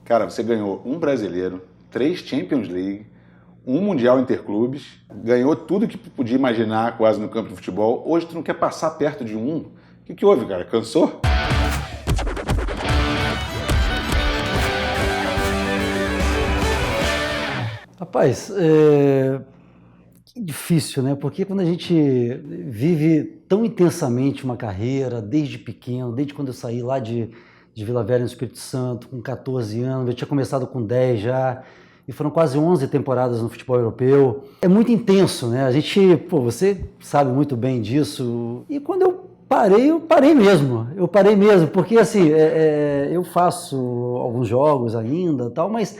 Cara, você ganhou um brasileiro, 3 Champions League, um Mundial Interclubes, ganhou tudo que podia imaginar quase no campo de futebol. Hoje tu não quer passar perto de um? O que houve, cara? Cansou? Rapaz, que difícil, né? Porque quando a gente vive tão intensamente uma carreira, desde pequeno, desde quando eu saí lá de Vila Velha, no Espírito Santo, com 14 anos, eu tinha começado com 10 já, e foram quase 11 temporadas no futebol europeu. É muito intenso, né? A gente, você sabe muito bem disso. E quando eu parei mesmo. Eu parei mesmo, porque assim, eu faço alguns jogos ainda, tal, mas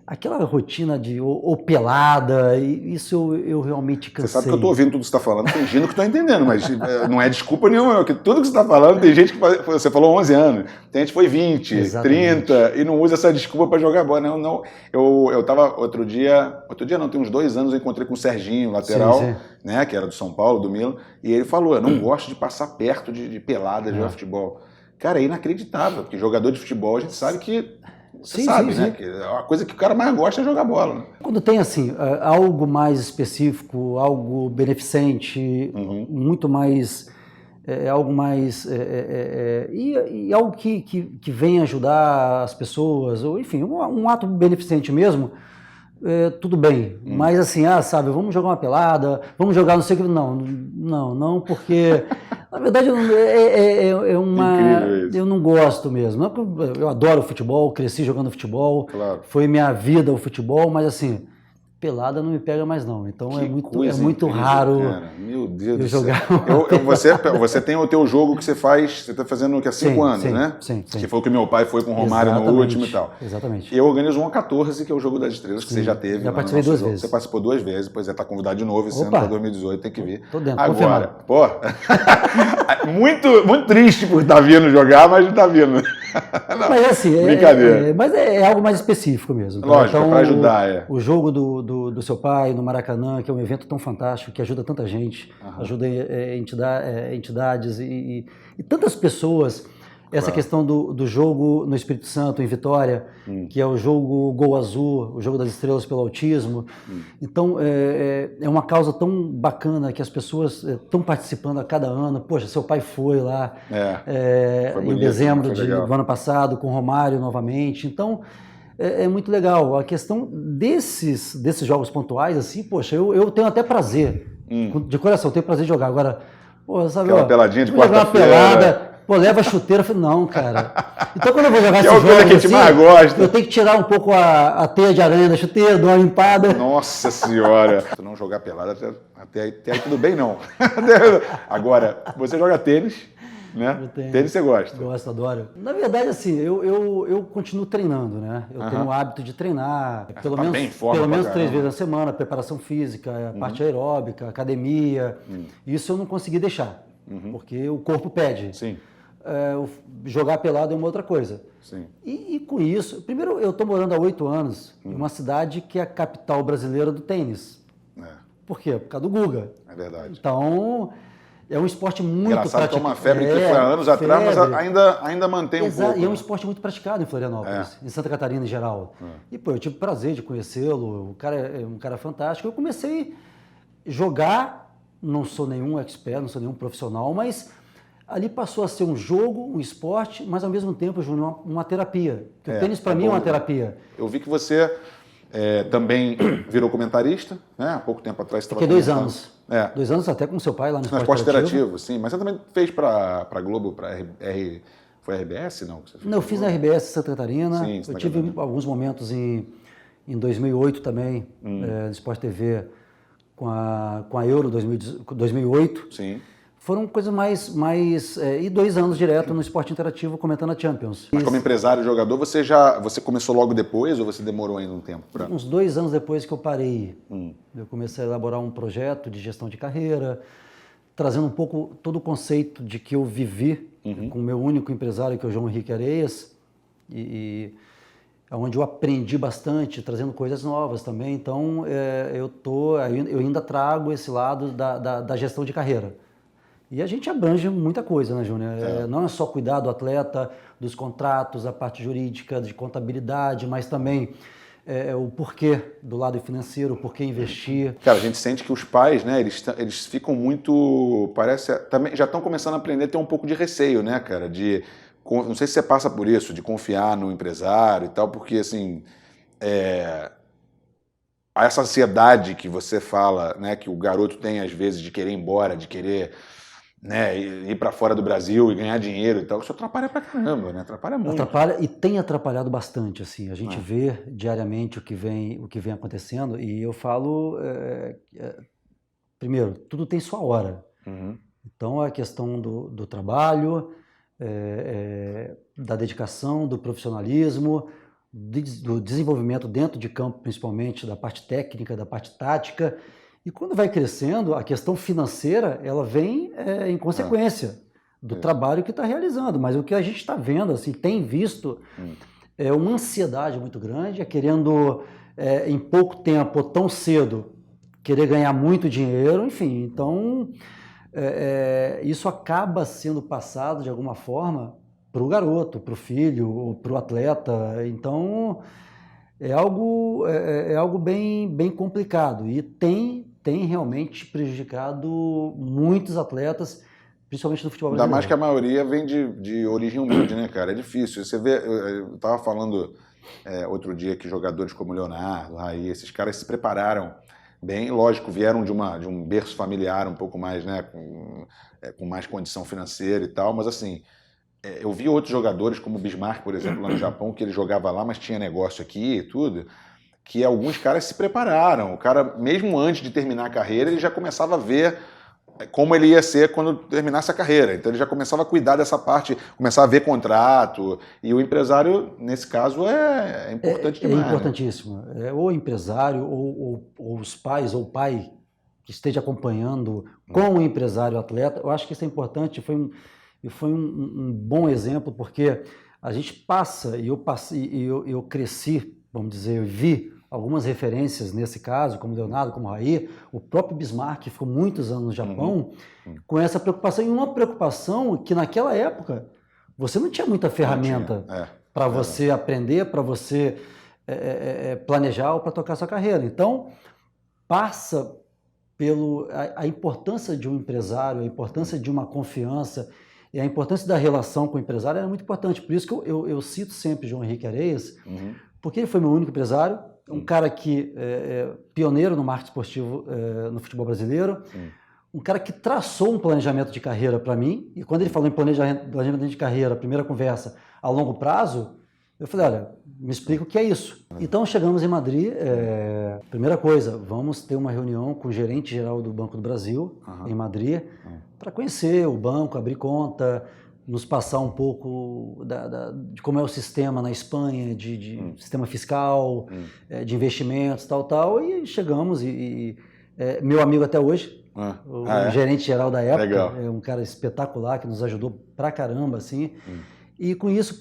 aquela rotina de ou pelada, isso eu realmente cansei. Você sabe que eu tô ouvindo tudo que você está falando, fingindo que tô entendendo, mas não é desculpa nenhuma, porque tudo que você está falando, tem gente que você falou 11 anos, tem gente que foi 20, exatamente. 30, e não usa essa desculpa para jogar bola. Não, eu tava outro dia não, tem uns 2 anos, eu encontrei com o Serginho, lateral, sim. Né, que era do São Paulo, do Milan, e ele falou, eu não gosto de passar perto de pelada, de jogar futebol. Cara, é inacreditável, porque jogador de futebol, a gente sabe que você sabe, sim. Né? Que a coisa que o cara mais gosta é jogar bola. Né? Quando tem, assim, algo mais específico, algo beneficente, muito mais, algo mais, e algo que vem ajudar as pessoas, ou enfim, um ato beneficente mesmo, tudo bem. Mas assim, sabe, vamos jogar uma pelada, vamos jogar não sei o que, não, porque... Na verdade, eu não gosto mesmo. Eu adoro futebol, cresci jogando futebol, claro. Foi minha vida o futebol, mas assim, pelada não me pega mais não. Então é muito raro. Cara. Meu Deus do céu. Você tem o teu jogo que você faz, você está fazendo há 5 anos, sim, né? Sim. Que foi o que meu pai foi com o Romário no último e tal. Exatamente. Eu organizo um 14, que é o Jogo das Estrelas, que você já teve. Já participei 2 vezes. Você participou 2 vezes, pois está convidado de novo esse ano para 2018, tem que vir. Tô dentro, agora, muito triste por estar vindo jogar, mas não está vindo. Não, mas assim, brincadeira. Mas é algo mais específico mesmo. Tá? Lógico, então, para ajudar. O jogo do seu pai no Maracanã, que é um evento tão fantástico, que ajuda tanta gente, ajuda entidades e tantas pessoas. Essa questão do jogo no Espírito Santo, em Vitória, que é o jogo Gol Azul, o jogo das estrelas pelo autismo. Então, é uma causa tão bacana que as pessoas estão participando a cada ano. Poxa, seu pai foi lá em dezembro do ano passado, com o Romário novamente. Então, é muito legal. A questão desses jogos pontuais, assim, poxa, eu tenho até prazer, de coração, eu tenho prazer de jogar. Agora, sabe, aquela peladinha de quarta-feira. Leva a chuteira. Eu falei, não, cara. Então quando eu vou jogar esse jogo, que a gente mais gosta. Eu tenho que tirar um pouco a teia de aranha da chuteira, dar uma limpada. Nossa senhora. Se não jogar pelada, até aí tudo bem, não. Agora, você joga tênis, né? Tênis você gosta? Gosto, adoro. Na verdade, assim, eu continuo treinando, né? Eu tenho o hábito de treinar, pelo menos 3 vezes na semana, preparação física, parte aeróbica, academia. Isso eu não consegui deixar. Porque o corpo pede. Sim. Jogar pelado é uma outra coisa. Sim. E com isso, primeiro eu estou morando há 8 anos em uma cidade que é a capital brasileira do tênis. Por quê? Por causa do Guga. É verdade. Então, é um esporte muito praticado. Que é uma febre que foi há anos atrás, mas ainda mantém um pouco. E é um esporte muito praticado em Florianópolis, em Santa Catarina em geral. E, eu tive o prazer de conhecê-lo, o cara é um cara fantástico. Eu comecei a jogar, não sou nenhum expert, não sou nenhum profissional, mas ali passou a ser um jogo, um esporte, mas ao mesmo tempo, Júnior, uma terapia. O tênis para mim é uma terapia. Eu vi que você também virou comentarista, né? Há pouco tempo atrás. Fiquei 2 anos. 2 anos até com seu pai lá no Esporte Interativo. Sim, mas você também fez para a Globo, para foi a RBS, não? Não, eu fiz na RBS Santa Catarina. Sim, eu tive alguns momentos em 2008 também, no Esporte TV, com a Euro 2008. Sim. Foram coisas mais e 2 anos direto no Esporte Interativo comentando a Champions. Mas como empresário e jogador, você começou logo depois ou você demorou ainda um tempo? Uns 2 anos depois que eu parei. Eu comecei a elaborar um projeto de gestão de carreira, trazendo um pouco todo o conceito de que eu vivi com o meu único empresário, que é o João Henrique Areias, onde eu aprendi bastante, trazendo coisas novas também. Então, eu ainda trago esse lado da gestão de carreira. E a gente abrange muita coisa, né, Júnior? Não é só cuidar do atleta, dos contratos, a parte jurídica, de contabilidade, mas também o porquê do lado financeiro, o porquê investir. Cara, a gente sente que os pais, né, eles ficam muito, parece, também já estão começando a aprender a ter um pouco de receio, né, cara, não sei se você passa por isso, de confiar no empresário e tal, porque, assim, essa ansiedade que você fala, né, que o garoto tem, às vezes, de querer ir embora, de querer, né, ir para fora do Brasil e ganhar dinheiro e tal, isso atrapalha pra caramba, né? Atrapalha muito. Atrapalha e tem atrapalhado bastante, assim. A gente vê diariamente o que vem acontecendo e eu falo, primeiro, tudo tem sua hora. Então, a questão do trabalho, da dedicação, do profissionalismo, do desenvolvimento dentro de campo, principalmente da parte técnica, da parte tática. E quando vai crescendo, a questão financeira, ela vem em consequência do trabalho que está realizando. Mas o que a gente está vendo, assim, tem visto, é uma ansiedade muito grande, querendo, em pouco tempo, tão cedo, querer ganhar muito dinheiro, enfim. Então, isso acaba sendo passado, de alguma forma, para o garoto, para o filho, para o atleta. Então, é algo bem complicado e tem realmente prejudicado muitos atletas, principalmente no futebol brasileiro. Ainda mais que a maioria vem de origem humilde, né, cara? É difícil. Você vê, eu estava falando outro dia que jogadores como Leonardo, Raí, esses caras se prepararam bem, lógico, vieram de um berço familiar um pouco mais, né, com mais condição financeira e tal, mas assim, eu vi outros jogadores, como o Bismarck, por exemplo, lá no Japão, que ele jogava lá, mas tinha negócio aqui e tudo, que alguns caras se prepararam. O cara, mesmo antes de terminar a carreira, ele já começava a ver como ele ia ser quando terminasse a carreira. Então ele já começava a cuidar dessa parte, começava a ver contrato. E o empresário, nesse caso, é importante demais. É importantíssimo. Né? Ou o empresário, ou os pais, ou o pai que esteja acompanhando com o empresário atleta. Eu acho que isso é importante. Foi um bom exemplo, porque a gente passa, e eu cresci, vamos dizer, eu vi algumas referências nesse caso, como Leonardo, como Raí, o próprio Bismarck, que ficou muitos anos no Japão, com essa preocupação, e uma preocupação que naquela época você não tinha muita ferramenta para você aprender, para você planejar ou para tocar sua carreira. Então, passa a importância de um empresário, a importância de uma confiança, e a importância da relação com o empresário era muito importante. Por isso que eu cito sempre João Henrique Areias, porque ele foi meu único empresário, um cara que pioneiro no marketing esportivo no futebol brasileiro, um cara que traçou um planejamento de carreira para mim, e quando ele falou em planejamento de carreira, a primeira conversa, a longo prazo, eu falei, olha, me explica o que é isso. Então chegamos em Madrid, primeira coisa, vamos ter uma reunião com o gerente geral do Banco do Brasil, em Madrid, para conhecer o banco, abrir conta, nos passar um pouco de como é o sistema na Espanha, de sistema fiscal, de investimentos, tal, e chegamos, meu amigo até hoje, o gerente geral da época, legal. É um cara espetacular, que nos ajudou pra caramba, assim, e com isso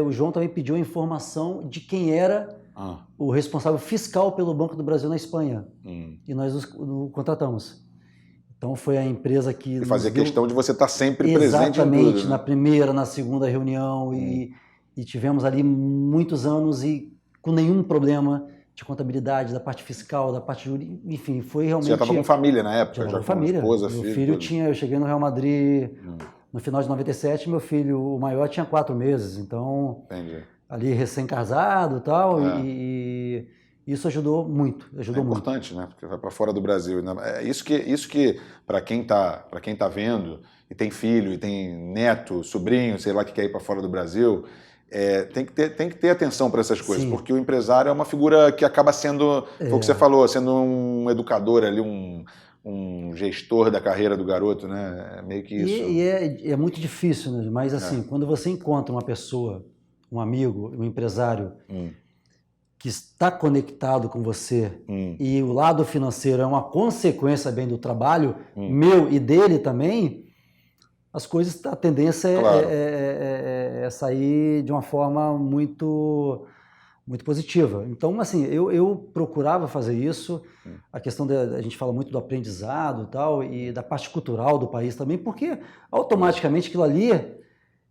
o João também pediu a informação de quem era o responsável fiscal pelo Banco do Brasil na Espanha, e nós o contratamos. Então foi a empresa que... E fazia questão de você estar sempre presente em tudo. Exatamente, na primeira, na segunda reunião, e tivemos ali muitos anos e com nenhum problema de contabilidade, da parte fiscal, da parte jurídica, enfim, foi realmente... Você já estava com família na época? Já estava com família. Esposa, meu filho eu cheguei no Real Madrid no final de 97, meu filho, o maior, tinha 4 meses, então... Entendi. Ali recém-casado e tal, e isso ajudou muito. É importante, né? Porque vai para fora do Brasil. É isso que para quem tá vendo e tem filho e tem neto, sobrinho, sei lá, que quer ir para fora do Brasil, tem que ter atenção para essas coisas, porque o empresário é uma figura que acaba sendo, foi o que você falou, sendo um educador ali, um gestor da carreira do garoto, né? É meio que isso. E é muito difícil, né? Mas assim, quando você encontra uma pessoa, um amigo, um empresário que está conectado com você e o lado financeiro é uma consequência bem do trabalho meu e dele também, as coisas, a tendência é sair de uma forma muito muito positiva. Então, assim, eu procurava fazer isso, a questão a gente fala muito do aprendizado e tal, e da parte cultural do país também, porque automaticamente aquilo ali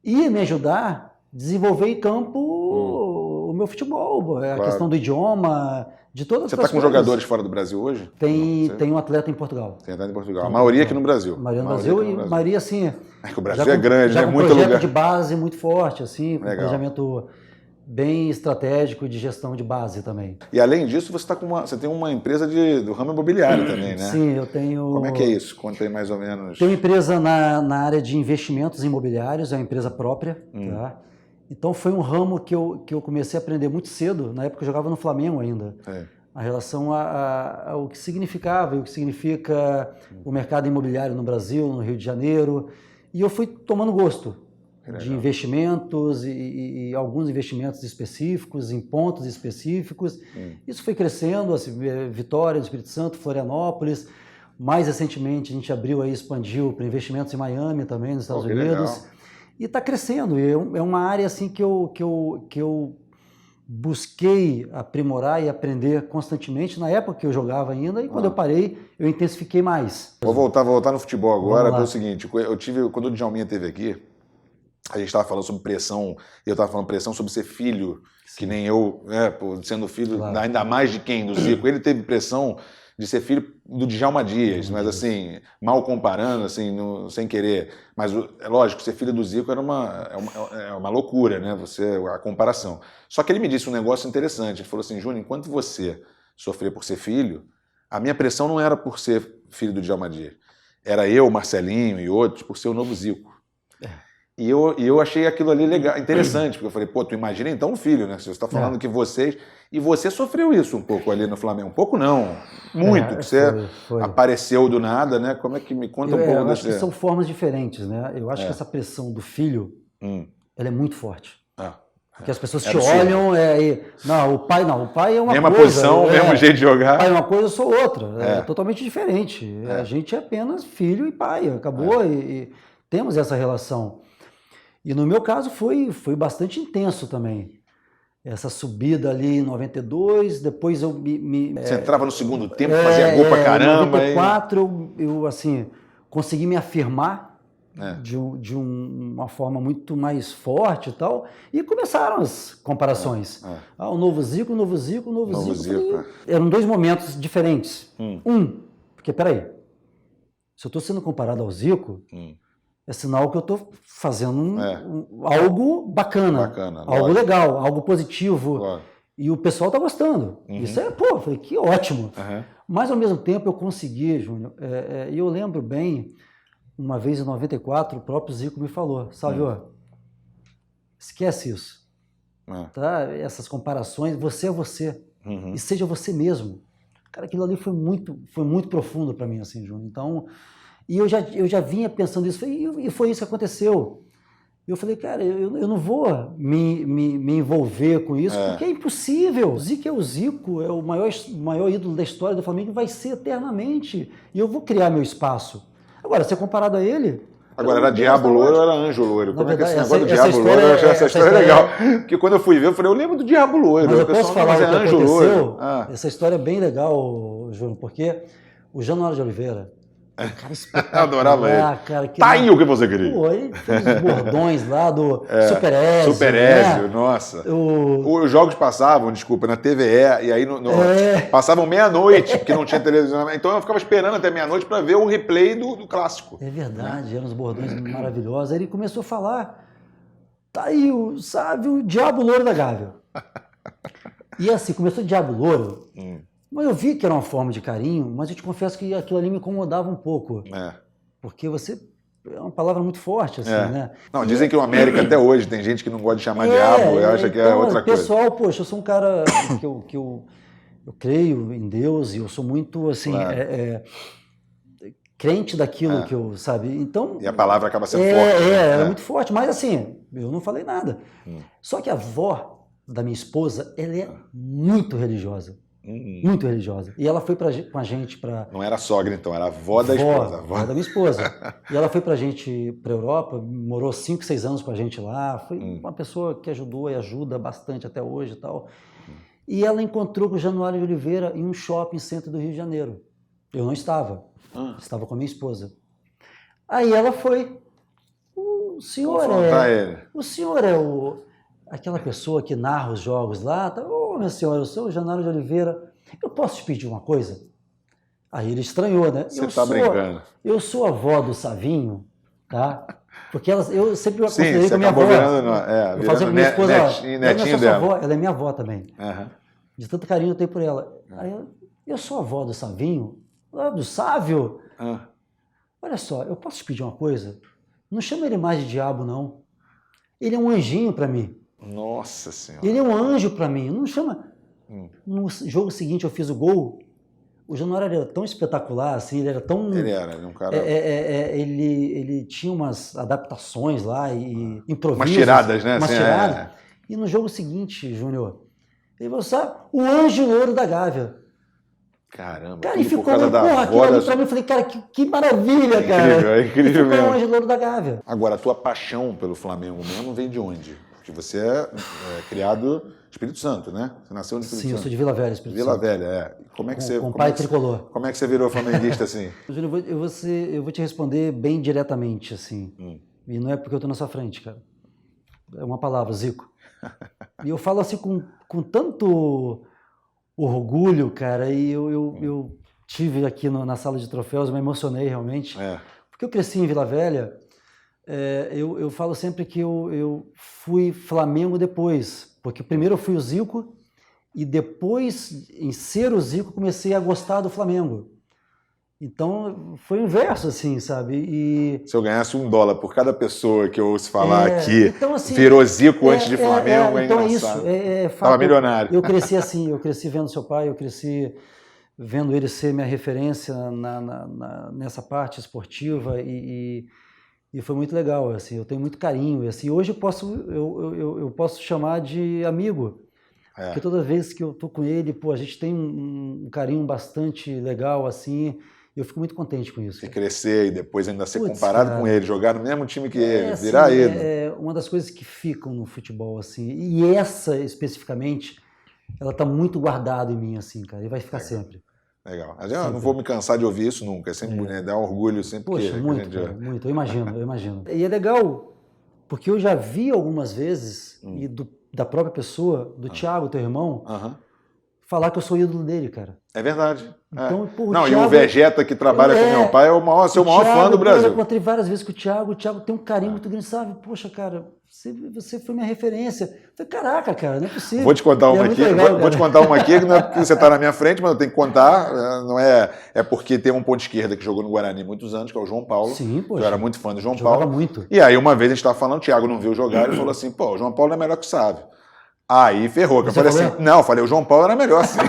ia me ajudar a desenvolver em campo o meu futebol, a questão do idioma, de todas as coisas. Você está com jogadores fora do Brasil hoje? Tem um atleta em Portugal. Tem atleta em Portugal. A maioria aqui no Brasil. A maioria no Brasil e a maioria, assim... É que o Brasil é grande, né? Muito lugar. projeto de base muito forte, assim, com Legal. planejamento bem estratégico de gestão de base também. E além disso, você tem uma empresa do ramo imobiliário também, né? Sim, eu tenho... Como é que é isso? Conta aí mais ou menos. Tenho uma empresa na área de investimentos imobiliários, é uma empresa própria, tá? Então foi um ramo que eu comecei a aprender muito cedo, na época eu jogava no Flamengo ainda. A relação ao que significava e o que significa o mercado imobiliário no Brasil, no Rio de Janeiro. E eu fui tomando gosto de investimentos e alguns investimentos específicos, em pontos específicos. Isso foi crescendo, assim, Vitória, do Espírito Santo, Florianópolis. Mais recentemente a gente abriu aí, expandiu para investimentos em Miami também, nos Estados Unidos. Legal. E está crescendo. É uma área assim que eu busquei aprimorar e aprender constantemente na época que eu jogava ainda, e quando eu parei, eu intensifiquei mais. Vou voltar no futebol agora, é o seguinte, quando o Djalminha esteve aqui, a gente estava falando sobre pressão, e eu estava falando pressão sobre ser filho, que nem eu, sendo filho, ainda mais de quem? Do Zico. Ele teve pressão de ser filho do Djalma Dias, mas assim, mal comparando, assim, sem querer. Mas é lógico, ser filho do Zico é uma loucura, né? A comparação. Só que ele me disse um negócio interessante. Ele falou assim, Júnior, enquanto você sofria por ser filho, a minha pressão não era por ser filho do Djalma Dias. Era eu, Marcelinho e outros, por ser o novo Zico. E eu achei aquilo ali legal, interessante, porque eu falei, pô, tu imagina então um filho, né? Se você está falando que vocês... E você sofreu isso um pouco ali no Flamengo. Um pouco não, muito, que você apareceu do nada, né? Como é que me conta um pouco Eu acho que são formas diferentes, né? Eu acho que essa pressão do filho, ela é muito forte. Porque as pessoas te olham o pai é uma mesma coisa. Posição, mesmo jeito de jogar. O pai é uma coisa, eu sou outra. É totalmente diferente. A gente é apenas filho e pai, acabou. E temos essa relação. E no meu caso foi bastante intenso também. Essa subida ali em 92, depois eu Você entrava no segundo tempo, fazia gol pra caramba. Em 94 eu assim, consegui me afirmar de uma forma muito mais forte e tal. E começaram as comparações. O novo Zico, o novo Zico, o novo Zico. Eram dois momentos diferentes. Porque peraí, se eu estou sendo comparado ao Zico... É sinal que eu estou fazendo algo bacana, algo legal, algo positivo. Claro. E o pessoal está gostando. Isso eu falei, que ótimo. Mas, ao mesmo tempo, eu consegui, Júnior, e eu lembro bem, uma vez em 94, o próprio Zico me falou, Sávio, esquece isso. Tá? Essas comparações, você é você. E seja você mesmo. Cara, aquilo ali foi muito profundo para mim, assim, Júnior. Então... E eu já vinha pensando isso, e foi isso que aconteceu. Eu falei, cara, eu não vou me envolver com isso, porque é impossível. O Zico é o Zico, é o maior ídolo da história do Flamengo, vai ser eternamente. E eu vou criar meu espaço. Agora, ser comparado a ele... Agora, era Diabo Louro ou era Anjo Louro? Como é que é esse negócio do Diabo Louro? Eu achei essa história é legal. Porque quando eu fui ver, eu falei, eu lembro do Diabo Louro. Mas eu posso falar o que aconteceu? Essa história é bem legal, Júnior, porque o Januário de Oliveira... Cara, eu adorava ele. Cara, tá aí o que você queria. Pô, ele fez os bordões lá do Super Ézio. Super Ézio, nossa. Os jogos passavam, na TVE, e aí passavam meia-noite, porque não tinha televisão. Então eu ficava esperando até meia-noite para ver o replay do clássico. É verdade, eram os bordões maravilhosos. Aí ele começou a falar, tá aí, sabe, o Diabo Louro da Gávea. E assim, começou o Diabo Louro... Mas eu vi que era uma forma de carinho, mas eu te confesso que aquilo ali me incomodava um pouco. Porque você... É uma palavra muito forte, assim, né? Não, dizem que o América até hoje tem gente que não gosta de chamar diabo, eu acho que é outra coisa. Pessoal, poxa, eu sou um cara que eu creio em Deus e eu sou muito, assim, crente daquilo que eu, sabe? Então... E a palavra acaba sendo forte. Era muito forte, mas assim, eu não falei nada. Só que a avó da minha esposa, ela é muito religiosa. Muito religiosa. E ela foi com a gente para... Não era sogra, então, era a avó da esposa. A avó da minha esposa. E ela foi para a gente para a Europa, morou 5, 6 anos com a gente lá. Foi uma pessoa que ajudou e ajuda bastante até hoje e tal. e ela encontrou com o Januário de Oliveira em um shopping centro do Rio de Janeiro. Eu não estava, estava com a minha esposa. Aí ela foi, o senhor é aquela pessoa que narra os jogos lá, tá? Ô, minha senhora, eu sou o Januário de Oliveira, eu posso te pedir uma coisa? Aí ele estranhou, né? Você tá brincando. Eu sou a avó do Savinho, tá? Porque eu sempre considerei com a minha avó. Eu fazia com minha esposa, netinho dela. Avó, ela é minha avó também. De tanto carinho eu tenho por ela. Aí eu sou a avó do Savinho, do Sávio. Olha só, eu posso te pedir uma coisa? Não chama ele mais de diabo, não. Ele é um anjinho para mim. Nossa Senhora. Ele é um anjo para mim. Não chama. No jogo seguinte eu fiz o gol. O Januário era tão espetacular, assim, ele era tão... Ele era um cara... Ele tinha umas adaptações lá e improvisos. Umas tiradas, né? Umas tiradas. E no jogo seguinte, Júnior, ele falou, sabe, o anjo louro da Gávea. Caramba, cara, e ficou por causa da avó pra mim, eu falei, cara, que maravilha, cara. É incrível mesmo. Ficou o anjo louro da Gávea. Agora, a tua paixão pelo Flamengo mesmo vem de onde? Porque você é criado no Espírito Santo, né? Você nasceu no Espírito Santo. Sim, eu sou de Vila Velha, Espírito Santo. Vila Velha, Como é que você... Com pai tricolor. Como é que você virou flamenguista assim? Júnior, eu vou te responder bem diretamente, assim. E não é porque eu tô na sua frente, cara. É uma palavra, Zico. E eu falo assim com tanto orgulho, cara, e eu tive aqui na sala de troféus, me emocionei realmente. Porque eu cresci em Vila Velha, eu falo sempre que eu fui Flamengo depois, porque primeiro eu fui o Zico, e depois, em ser o Zico, comecei a gostar do Flamengo. Então, foi o inverso, assim, sabe? E... Se eu ganhasse $1 por cada pessoa que eu ouço falar aqui, então, assim, virou Zico antes de Flamengo, então engraçado. É isso. Tava milionário. Eu cresci assim, eu cresci vendo seu pai, eu cresci vendo ele ser minha referência nessa parte esportiva e foi muito legal, assim, eu tenho muito carinho. E, assim, hoje eu posso chamar de amigo. Porque toda vez que eu tô com ele, a gente tem um carinho bastante legal, assim... Eu fico muito contente com isso. E crescer e depois ainda ser comparado com ele, jogar no mesmo time que ele, virar ele. É uma das coisas que ficam no futebol, assim. E essa, especificamente, ela tá muito guardada em mim, assim, cara. E vai ficar sempre. Legal. Mas eu não vou me cansar de ouvir isso nunca. É sempre bonito, dá orgulho sempre. Poxa, muito, cara, muito. Eu imagino. E é legal, porque eu já vi algumas vezes, e da própria pessoa, do Thiago, teu irmão, falar que eu sou ídolo dele, cara. É verdade. Então, o Thiago, e o Vegeta, que trabalha com meu pai, é o seu maior fã do Brasil. Eu encontrei várias vezes com o Thiago tem um carinho muito grande, sabe? Poxa, cara, você foi minha referência. Eu falei, caraca, cara, não é possível. Vou te contar uma aqui, vou te contar uma aqui, que não é porque você está na minha frente, mas eu tenho que contar. Não é porque tem um ponto esquerda que jogou no Guarani muitos anos, que é o João Paulo. Sim, poxa. Eu era muito fã do João Jogava Paulo. muito. E aí, uma vez a gente estava falando, o Thiago não viu jogar, ele falou assim, o João Paulo é melhor que o Sávio. Aí ferrou. Eu falei assim, eu falei, o João Paulo era melhor sim.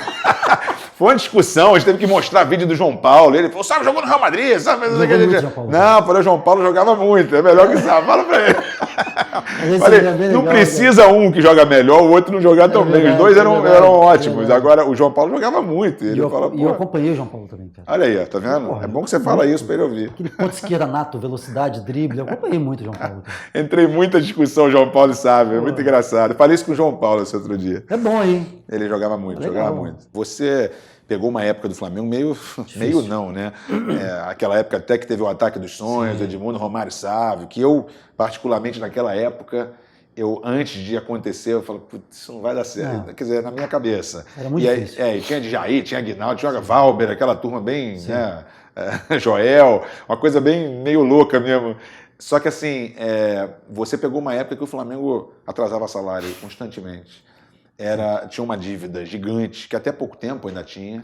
Foi uma discussão, a gente teve que mostrar vídeo do João Paulo. Ele falou, sabe, jogou no Real Madrid, sabe? Não, falei, o João Paulo jogava muito, é melhor que o Sávio. Fala pra ele. Falei, não precisa um que joga melhor, o outro não jogar tão bem. Os dois eram ótimos. Agora, o João Paulo jogava muito. E eu acompanhei o João Paulo também, cara. Olha aí, tá vendo? É bom que você fala isso pra ele ouvir. Aquele ponto esquerda nato, velocidade, drible. Eu acompanhei muito o João Paulo. Entrei em muita discussão, João Paulo e Sávio. É muito engraçado. Falei isso com o João Paulo esse outro dia. É bom, hein? Ele jogava muito, jogava muito. Você pegou uma época do Flamengo meio não, né? Aquela época até que teve o ataque dos sonhos, Edmundo, Romário, Sávio, que eu, particularmente naquela época, antes de acontecer, eu falei, putz, isso não vai dar certo. Quer dizer, na minha cabeça. Era muito difícil. E tinha de Jair, tinha Aguinaldo, tinha Valber, aquela turma bem, né? Joel, uma coisa bem meio louca mesmo. Só que assim, você pegou uma época que o Flamengo atrasava salário constantemente. Tinha uma dívida gigante, que até pouco tempo ainda tinha.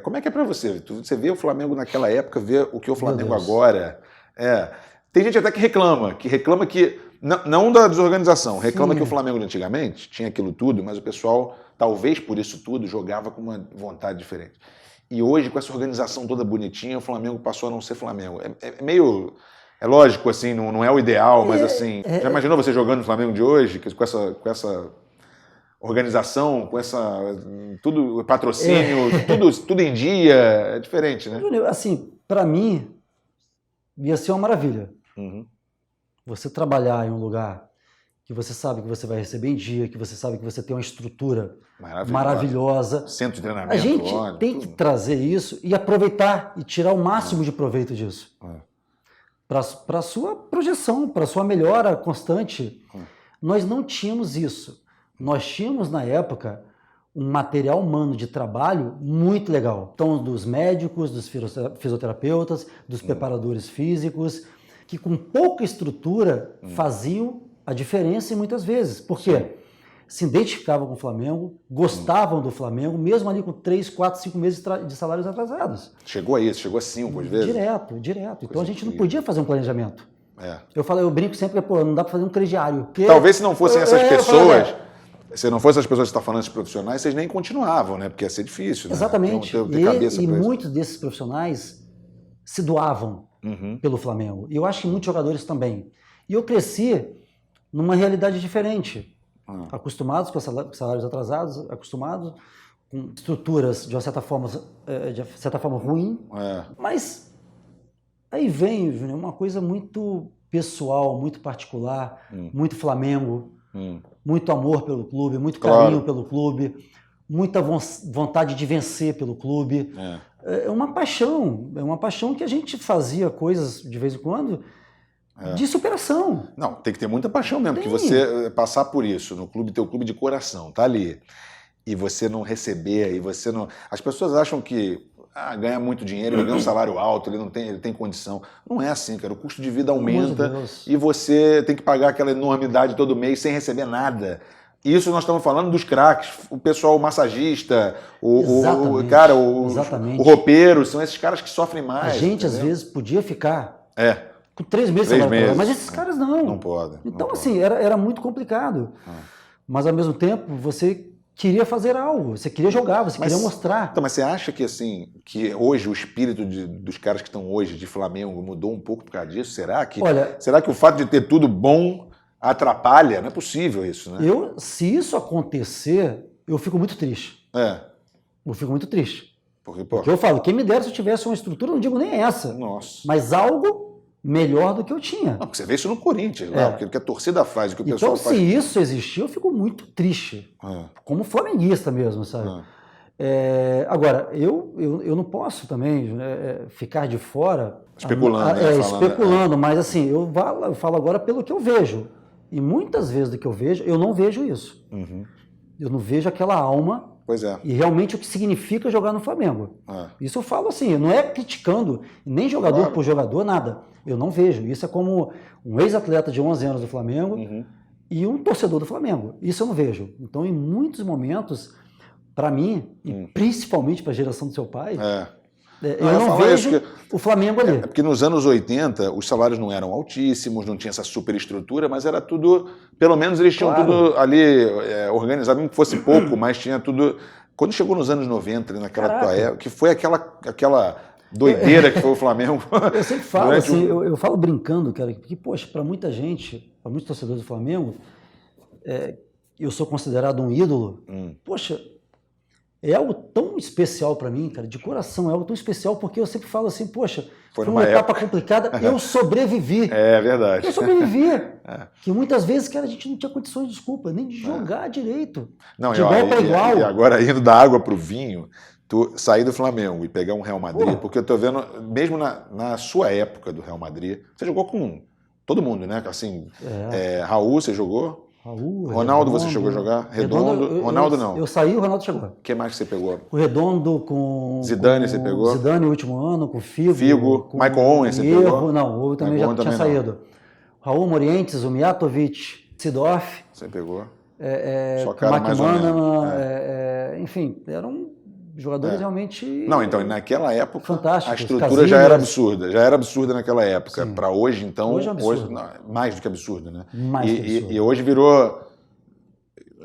Como é que é pra você? Você vê o Flamengo naquela época, vê o que é o Flamengo agora. Tem gente até que reclama que não da desorganização, reclama que o Flamengo de antigamente tinha aquilo tudo, mas o pessoal, talvez por isso tudo, jogava com uma vontade diferente. E hoje, com essa organização toda bonitinha, o Flamengo passou a não ser Flamengo. É meio... É lógico, assim, não é o ideal, mas assim... Já imaginou você jogando no Flamengo de hoje, com essa organização, com tudo, patrocínio, tudo em dia, é diferente, né? Assim, para mim, ia ser uma maravilha. Você trabalhar em um lugar que você sabe que você vai receber em dia, que você sabe que você tem uma estrutura maravilhosa. Centro de treinamento. A gente tem que trazer isso e aproveitar e tirar o máximo de proveito disso. Para a sua projeção, para a sua melhora constante. Nós não tínhamos isso. Nós tínhamos, na época, um material humano de trabalho muito legal. Então, dos médicos, dos fisioterapeutas, dos preparadores físicos, que com pouca estrutura faziam a diferença muitas vezes. Por quê? Se identificavam com o Flamengo, gostavam do Flamengo, mesmo ali com 3, 4, 5 meses de salários atrasados. Chegou a isso, chegou a 5 às vezes? Direto. Então a gente não podia fazer um planejamento. É. Eu brinco sempre que, não dá para fazer um crediário. Porque... Talvez se não fossem essas pessoas, se não fossem as pessoas que estão falando, esses profissionais, vocês nem continuavam, né? Porque ia ser difícil, né? Exatamente. Ter cabeça e muitos desses profissionais se doavam pelo Flamengo. E eu acho que muitos jogadores também. E eu cresci numa realidade diferente. Acostumados com salários atrasados, acostumados com estruturas de uma certa forma ruim. Mas aí vem uma coisa muito pessoal, muito particular, muito Flamengo, muito amor pelo clube, muito carinho pelo clube, muita vontade de vencer pelo clube. É uma paixão que a gente fazia coisas de vez em quando de superação. Não, tem que ter muita paixão mesmo, porque você passar por isso no clube, teu clube de coração, tá ali, e você não receber, e você não... As pessoas acham que ganha muito dinheiro, ele ganha um salário alto, ele tem condição. Não é assim, cara. O custo de vida aumenta e você tem que pagar aquela enormidade todo mês sem receber nada. Isso nós estamos falando dos craques, o pessoal massagista, o roupeiro, são esses caras que sofrem mais. A gente, às vezes, podia ficar com 3 meses, mas esses caras não. Não podem. Então, assim, era muito complicado. Mas, ao mesmo tempo, você queria fazer algo, você queria jogar, você queria mostrar. Então, mas você acha que, assim, que hoje o espírito dos caras que estão hoje de Flamengo mudou um pouco por causa disso? Será que o fato de ter tudo bom atrapalha? Não é possível isso, né? Se isso acontecer, eu fico muito triste. Eu fico muito triste. Porque eu falo, quem me dera se eu tivesse uma estrutura, não digo nem essa. Nossa. Mas algo melhor do que eu tinha. Não, porque você vê isso no Corinthians, lá, o que a torcida faz, o que o pessoal faz. Então, se isso existir, eu fico muito triste. Como flamenguista mesmo, sabe? Agora, eu não posso também ficar de fora... Especulando, mas assim, eu falo agora pelo que eu vejo. E muitas vezes do que eu vejo, eu não vejo isso. Eu não vejo aquela alma e realmente o que significa jogar no Flamengo. Isso eu falo assim, não é criticando nem jogador por jogador, nada. Eu não vejo. Isso é como um ex-atleta de 11 anos do Flamengo e um torcedor do Flamengo. Isso eu não vejo. Então, em muitos momentos, para mim, e principalmente para a geração do seu pai, eu não vejo o Flamengo ali. Porque nos anos 80, os salários não eram altíssimos, não tinha essa superestrutura, mas era tudo... Pelo menos eles tinham tudo ali organizado, mesmo que fosse pouco, mas tinha tudo... Quando chegou nos anos 90, naquela tua época, que foi aquela doideira que foi o Flamengo. Eu sempre falo assim, eu falo brincando, cara, que, poxa, para muita gente, para muitos torcedores do Flamengo, eu sou considerado um ídolo. Poxa, é algo tão especial para mim, cara, de coração, é algo tão especial, porque eu sempre falo assim, poxa, foi uma etapa complicada, eu sobrevivi. É verdade. Eu sobrevivi. Que muitas vezes, cara, a gente não tinha condições, desculpa, nem de jogar direito. Não, de igual para igual. E agora, indo da água para o vinho, tu sair do Flamengo e pegar um Real Madrid, porque eu tô vendo, mesmo na sua época do Real Madrid, você jogou com todo mundo, né? Assim, Raul, você jogou? Ronaldo, você chegou a jogar? Redondo? Ronaldo não. Eu saí, o Ronaldo chegou. O que mais que você pegou? O Redondo com... Zidane você pegou? Zidane no último ano, com Figo. Com Michael Owen você pegou? Não, o também já tinha saído. Raul Morientes, o Mijatovic, Seedorf. Você pegou? Só cara mais ou menos. Enfim, eram jogadores realmente... Não, então, naquela época, fantásticos. A estrutura já era absurda naquela época. Para hoje, então, hoje é absurdo. Mais do que absurdo, né? Mais do que absurdo. E hoje virou...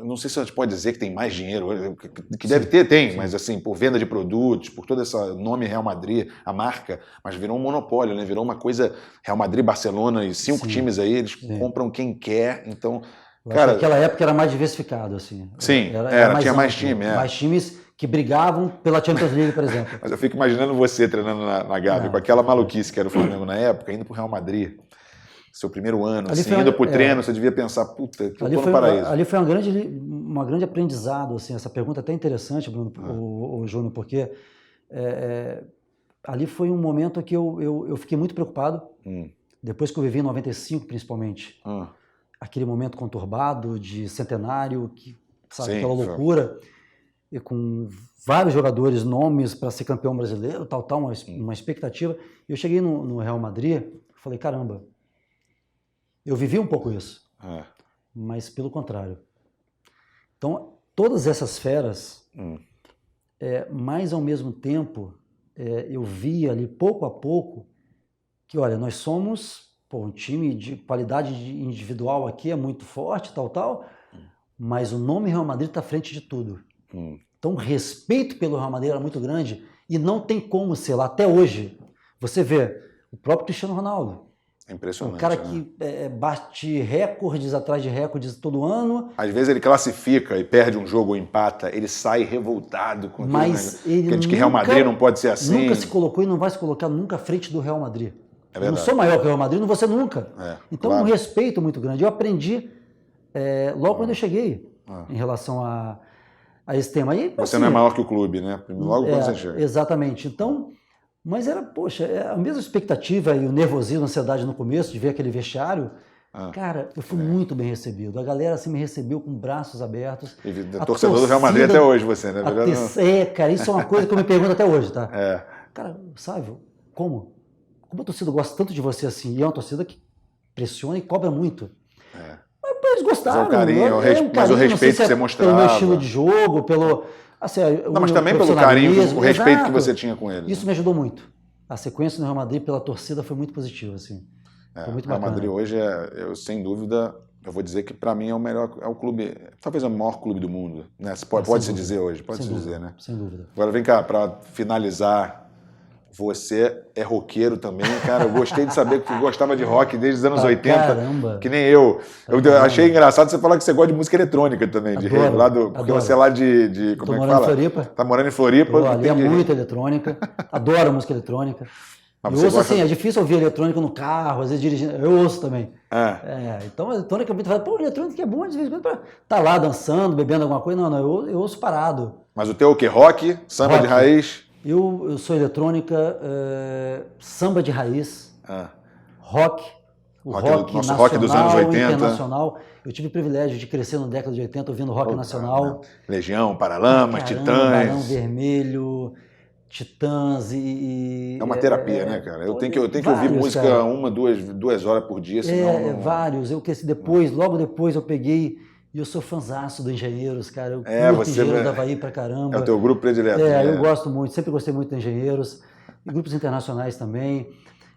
Não sei se a gente pode dizer que tem mais dinheiro, que deve ter, mas assim, por venda de produtos, por todo esse nome Real Madrid, a marca, mas virou um monopólio, né? Virou uma coisa, Real Madrid, Barcelona e 5 times aí, eles compram quem quer, então... Cara, naquela época era mais diversificado, assim. Sim, tinha mais time. Mais times que brigavam pela Champions League, por exemplo. Mas eu fico imaginando você treinando na Gávea, com aquela maluquice que era o Flamengo na época, indo pro Real Madrid. seu primeiro ano, ali assim, indo pro treino, você devia pensar, puta, que eu tô no paraíso. Ali foi uma grande aprendizado, assim, essa pergunta é até interessante, Bruno, o Júnior, porque ali foi um momento que eu fiquei muito preocupado, depois que eu vivi em 95, principalmente. Aquele momento conturbado de centenário, que, sabe, aquela loucura, e com vários jogadores, nomes para ser campeão brasileiro, uma expectativa. Eu cheguei no Real Madrid, falei, caramba, eu vivi um pouco isso, mas pelo contrário. Então, todas essas feras, mas ao mesmo tempo, eu vi ali, pouco a pouco, que, olha, nós somos um time de qualidade individual aqui, é muito forte, mas o nome Real Madrid está à frente de tudo. Então, o respeito pelo Real Madrid era muito grande e não tem como ser lá. Até hoje, você vê o próprio Cristiano Ronaldo. É impressionante. Um cara que bate recordes atrás de recordes todo ano. Às vezes ele classifica e perde um jogo ou empata, ele sai revoltado com aquilo. Mas ele diz que Real Madrid não pode ser assim. Nunca se colocou e não vai se colocar nunca à frente do Real Madrid. É verdade. Eu não sou maior que o Real Madrid, não vou ser nunca. Então, claro. Um respeito muito grande. Eu aprendi logo quando eu cheguei em relação a esse tema. Aí, você não é maior que o clube, né? Logo quando você chega. Exatamente. Então, mas era, poxa, a mesma expectativa e o nervosismo, a ansiedade no começo de ver aquele vestiário. Cara, eu fui muito bem recebido. A galera assim me recebeu com braços abertos. E torcedor do Real Madrid até hoje, você, né? Cara, isso é uma coisa que eu me pergunto até hoje, tá? Cara, Sávio, como a torcida gosta tanto de você assim? E é uma torcida que pressiona e cobra muito. Mas eles gostaram. Mas, mas o respeito que você mostrava. Pelo meu estilo de jogo, pelo... Assim, mas também pelo carinho, o respeito que você tinha com eles. Isso me ajudou muito. A sequência do Real Madrid pela torcida foi muito positiva, assim. Foi muito bacana. O Real Madrid hoje sem dúvida, eu vou dizer que para mim é o melhor, é o clube, talvez é o maior clube do mundo, né? Pode-se dizer hoje, pode-se dizer, né? Sem dúvida. Agora vem cá, para finalizar, você é roqueiro também, cara. Eu gostei de saber que você gostava de rock desde os anos 80. Caramba! Que nem eu. Eu achei engraçado você falar que você gosta de música eletrônica também. Porque você é lá de como é que fala? Morando em Floripa. Tá morando em Floripa. Ali é muito eletrônica. Adoro música eletrônica. Eu ouço assim, é difícil ouvir eletrônica no carro, às vezes dirigindo. Eu ouço também. Então a eletrônica, muito fala, pô, eletrônica é bom, às vezes tá lá dançando, bebendo alguma coisa. Não, eu ouço parado. Mas o teu o quê? Rock? Samba de raiz? Eu sou eletrônica, samba de raiz, rock, rock nacional, rock dos anos 80. Internacional. Eu tive o privilégio de crescer na década de 80 ouvindo rock nacional. Legião, Paralamas, Titãs. Barão Vermelho, Titãs e... É uma terapia, né, cara? Eu tenho que ouvir música cara. 2 horas por dia, senão... Vários. Eu cresci logo depois eu peguei... E eu sou fãzaço do Engenheiros, cara. Eu curto Engenheiros da Havaí pra caramba. É o teu grupo predileto. Eu gosto muito, sempre gostei muito de Engenheiros. E grupos internacionais também.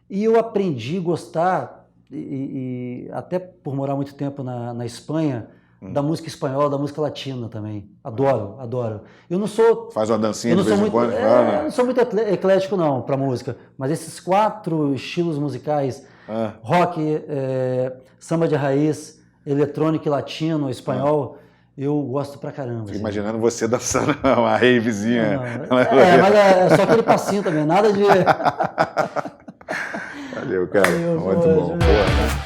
E eu aprendi a gostar, e até por morar muito tempo na Espanha, da música espanhola, da música latina também. Adoro. Eu não sou... Faz uma dancinha de vez em quando? Eu não sou muito eclético, não, pra música. Mas esses 4 estilos musicais, rock, samba de raiz... eletrônico, latino, espanhol, eu gosto pra caramba. Fico imaginando você dançando uma ravezinha. Mas é só aquele passinho também, nada de... Valeu, cara. Muito bom. Boa.